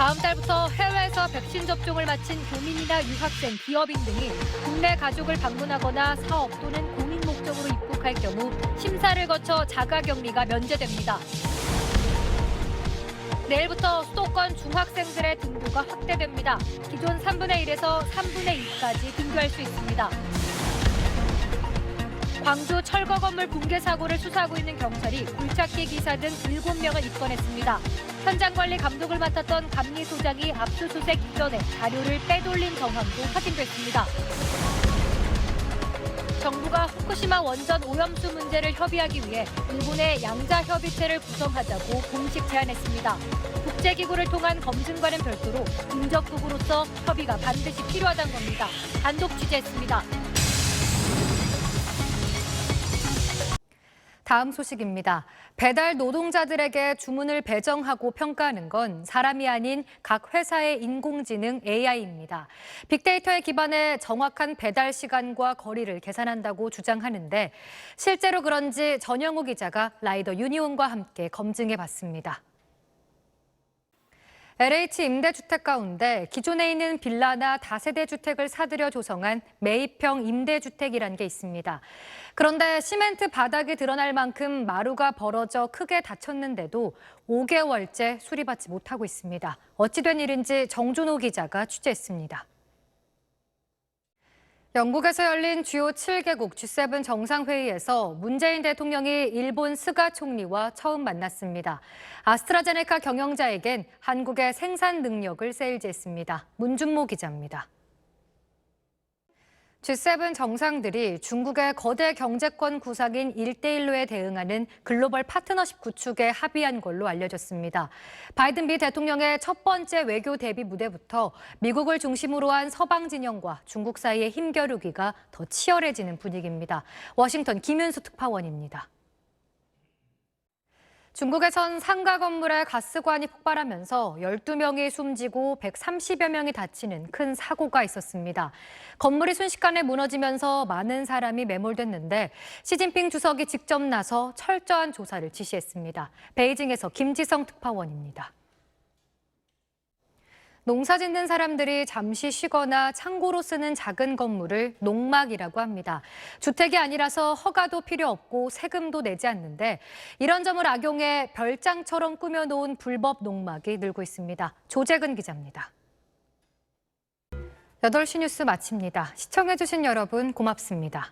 다음 달부터 해외에서 백신 접종을 마친 교민이나 유학생, 기업인 등이 국내 가족을 방문하거나 사업 또는 공익 목적으로 입국할 경우 심사를 거쳐 자가격리가 면제됩니다. 내일부터 수도권 중학생들의 등교가 확대됩니다. 기존 3분의 1에서 3분의 2까지 등교할 수 있습니다. 광주 철거 건물 붕괴 사고를 수사하고 있는 경찰이 굴착기 기사 등 7명을 입건했습니다. 현장 관리 감독을 맡았던 감리소장이 압수수색 이전에 자료를 빼돌린 정황도 확인됐습니다. 정부가 후쿠시마 원전 오염수 문제를 협의하기 위해 일본의 양자협의체를 구성하자고 공식 제안했습니다. 국제기구를 통한 검증과는 별도로 인접국으로서 협의가 반드시 필요하다는 겁니다. 단독 취재했습니다. 다음 소식입니다. 배달 노동자들에게 주문을 배정하고 평가하는 건 사람이 아닌 각 회사의 인공지능 AI입니다. 빅데이터에 기반해 정확한 배달 시간과 거리를 계산한다고 주장하는데 실제로 그런지 전영우 기자가 라이더 유니온과 함께 검증해봤습니다. LH 임대주택 가운데 기존에 있는 빌라나 다세대 주택을 사들여 조성한 매입형 임대주택이라는 게 있습니다. 그런데 시멘트 바닥이 드러날 만큼 마루가 벌어져 크게 다쳤는데도 5개월째 수리받지 못하고 있습니다. 어찌 된 일인지 정준호 기자가 취재했습니다. 영국에서 열린 주요 7개국 G7 정상회의에서 문재인 대통령이 일본 스가 총리와 처음 만났습니다. 아스트라제네카 경영자에겐 한국의 생산 능력을 세일즈했습니다. 문준모 기자입니다. G7 정상들이 중국의 거대 경제권 구상인 1대1로에 대응하는 글로벌 파트너십 구축에 합의한 걸로 알려졌습니다. 바이든 미 대통령의 첫 번째 외교 대비 무대부터 미국을 중심으로 한 서방 진영과 중국 사이의 힘겨루기가 더 치열해지는 분위기입니다. 워싱턴 김윤수 특파원입니다. 중국에선 상가 건물에 가스관이 폭발하면서 12명이 숨지고 130여 명이 다치는 큰 사고가 있었습니다. 건물이 순식간에 무너지면서 많은 사람이 매몰됐는데 시진핑 주석이 직접 나서 철저한 조사를 지시했습니다. 베이징에서 김지성 특파원입니다. 농사 짓는 사람들이 잠시 쉬거나 창고로 쓰는 작은 건물을 농막이라고 합니다. 주택이 아니라서 허가도 필요 없고 세금도 내지 않는데 이런 점을 악용해 별장처럼 꾸며놓은 불법 농막이 늘고 있습니다. 조재근 기자입니다. 8시 뉴스 마칩니다. 시청해주신 여러분 고맙습니다.